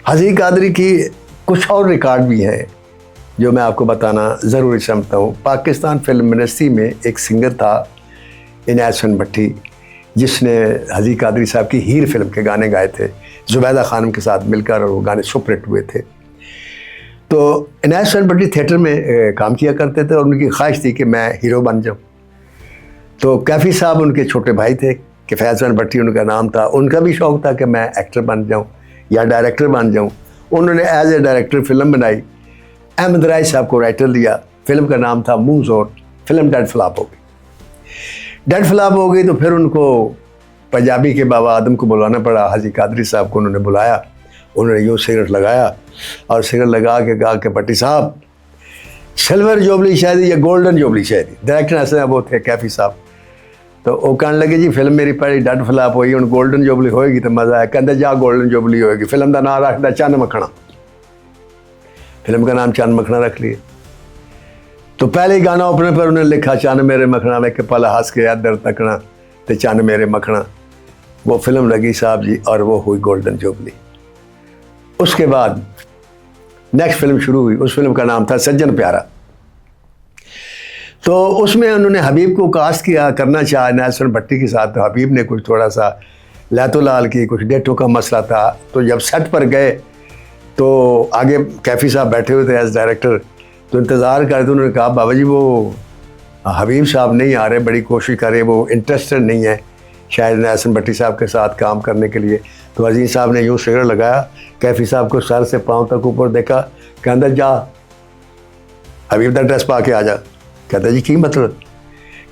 हज़ी कादरी की कुछ और रिकॉर्ड भी हैं जो मैं आपको बताना ज़रूरी समझता हूँ। पाकिस्तान फिल्म इंडस्ट्री में एक सिंगर था इनायत हसन भट्टी, जिसने हज़ी कादरी साहब की हीर फिल्म के गाने गाए थे ज़ुबैदा खानम के साथ मिलकर, और वो गाने सुपरहिट हुए थे। तो इनायत हसन भट्टी थिएटर में काम किया करते थे और उनकी ख्वाहिश थी कि मैं हीरो बन जाऊँ। तो कैफ़ी साहब उनके छोटे भाई थे, कि फैज़ हसन भट्टी उनका नाम था। उनका भी शौक़ था कि मैं एक्टर बन जाऊँ या डायरेक्टर बन जाऊँ। उन्होंने एज ए डायरेक्टर फ़िल्म बनाई, अहमद राय साहब को राइटर दिया। फ़िल्म का नाम था मुँह ज़ोर। फ़िल्म डेड फ्लॉप हो गई। डेड फ्लॉप हो गई तो फिर उनको पंजाबी के बाबा आदम को बुलाना पड़ा। हज़ी कादरी साहब को उन्होंने बुलाया, उन्होंने यूँ सिगरेट लगाया और सिगरेट लगा के कहा कि भट्टी साहब, सिल्वर जुबली शायदी या गोल्डन जुबली शायदी। डायरेक्टर ऐसे वो थे कैफ़ी साहब। तो वो कहने लगे जी फिल्म मेरी पहली डेड फ्लॉप हुई, हुण गोल्डन जुबली होएगी तो मज़ा है। कहते जा गोल्डन जुबली होएगी। फिल्म का नाम रखता चंद मखना। फिल्म का नाम चंद मखना रख लिए। तो पहले ही गाना ओपनर पर उन्होंने लिखा चंद मेरे मखना में के पल हंस के इधर तकना तो चंद मेरे मखना। वो फिल्म लगी साहब जी और वो हुई गोल्डन जुबली। उसके बाद नेक्स्ट फिल्म शुरू हुई। उस फिल्म का नाम था सज्जन प्यारा। तो उसमें उन्होंने हबीब को कास्ट किया, करना चाहा इनायत हसन भट्टी के साथ। तो हबीब ने कुछ थोड़ा सा लैतो लाल की, कुछ डेटों का मसला था। तो जब सेट पर गए तो आगे कैफ़ी साहब बैठे हुए थे एज डायरेक्टर, तो इंतज़ार कर रहे थे। उन्होंने कहा बाबा जी वो हबीब साहब नहीं आ रहे, बड़ी कोशिश कर रहे, वो इंटरेस्टेड नहीं है शायद इनायत हसन भट्टी साहब के साथ काम करने के लिए। तो अजीज़ साहब ने यूँ सिगरेट लगाया, कैफ़ी साहब को सर से पाँव तक ऊपर देखा, कहता जा हबीब का ड्रेस पा के आ जा। कहता जी की मतलब?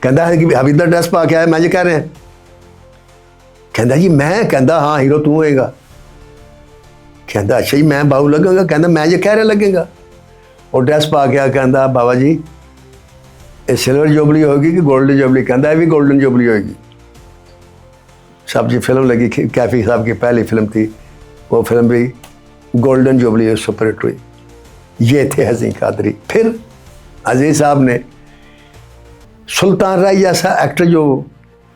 कहता है कि हबीब का ड्रेस पा के आया, मैं जो कह रहे हैं। कहता जी मैं? कहता हाँ हीरो तू होएगा। कहता अच्छा जी मैं बाहू लगेगा? कहता मैं जो कह रहा लगेगा। और ड्रेस पा के आया, कहता बाबा जी ये सिल्वर जुबली होगी कि गोल्डन जुबली? कहता है भी गोल्डन जुबली होगी। साहब जी फिल्म लगी, कैफ़ी साहब की पहली फिल्म थी, वो फिल्म भी गोल्डन जुबली सुपरहिट हुई। ये थे हज़ी कादरी। फिर अजीज़ साहब ने सुल्तान राय जैसा एक्टर जो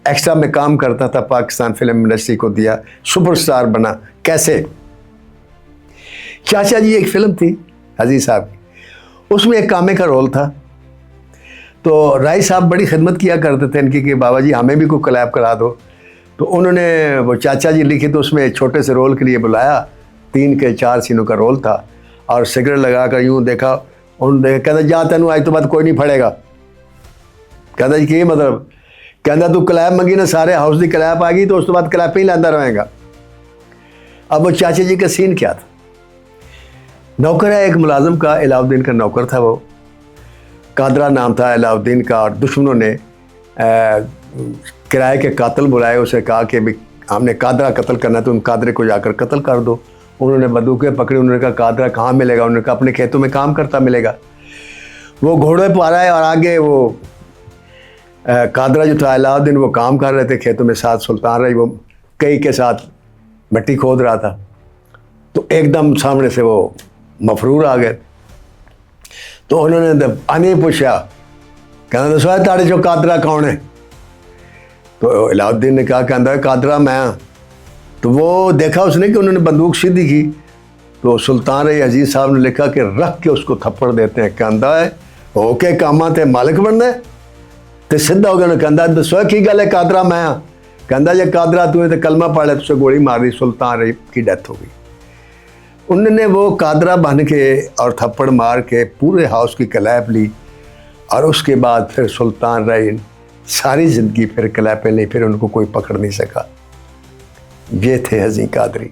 एक्स्ट्रा में काम करता था पाकिस्तान फिल्म इंडस्ट्री को दिया, सुपरस्टार बना। कैसे? चाचा जी एक फिल्म थी अजीज़ साहब की, उसमें एक कामे का रोल था। तो राय साहब बड़ी खिदमत किया करते थे इनकी कि बाबा जी हमें भी कोई कलैब करा दो। तो उन्होंने वो चाचा जी लिखी, तो उसमें छोटे से रोल के लिए बुलाया। 3 के 4 सीनों का रोल था और सिगरेट लगा कर यूँ देखा, उन्होंने कहता जा तेन आज तो बाद कोई नहीं फड़ेगा। कहता जी की मतलब? कहता तू कलैब मंगी ना, सारे हाउस की कलैब आ गई तो उस तो बाद कलैप ही लाता रहेगा। अब वो चाचा जी का सीन क्या था? नौकर है एक मुलाजिम का, अलाउद्दीन का नौकर था वो, कादरा नाम था अलाउद्दीन का। और दुश्मनों ने किराए के कातिल बुलाए, उसे कहा कि भी हमने कादरा कत्ल करना, तो उन कादरे को जाकर कत्ल कर दो। उन्होंने बंदूकें पकड़ी, उन्होंने कहा कादरा कहाँ मिलेगा? उन्होंने कहा अपने खेतों में काम करता मिलेगा। वो घोड़े पर आ रहा है और आगे वो कादरा जो था अलाउद्दीन वो काम कर रहे थे खेतों में, साथ सुल्तान राय वो कई के साथ मिट्टी खोद रहा था। तो एकदम सामने से वो मफरूर आ गए। तो उन्होंने आने पूछा, कहना दसो ताड़े चो कादरा कौन है? तो अलाउद्दीन ने कहा कहता है कादरा मैं। तो वो देखा उसने कि उन्होंने बंदूक सीधी की। तो सुल्तान राय अजीज़ साहब ने लिखा कि रख के उसको थप्पड़ देते हैं। कहता है ओके कामा ते मालिक बनना है तो सीधा हो गया। कहता दसो की गल है कादरा मैं। कहता जे कादरा तू तो कलमा पढ़ लिया, तुझे गोली मार दी, सुल्तान राय की डेथ हो गई। उन्होंने वो कादरा बन के और थप्पड़ मार के पूरे हाउस की कलैप ली। और उसके बाद फिर सुल्तान राय सारी ज़िंदगी फिर कलैपें ली, फिर उनको कोई पकड़ नहीं सका। ये थे हज़ी कादरी।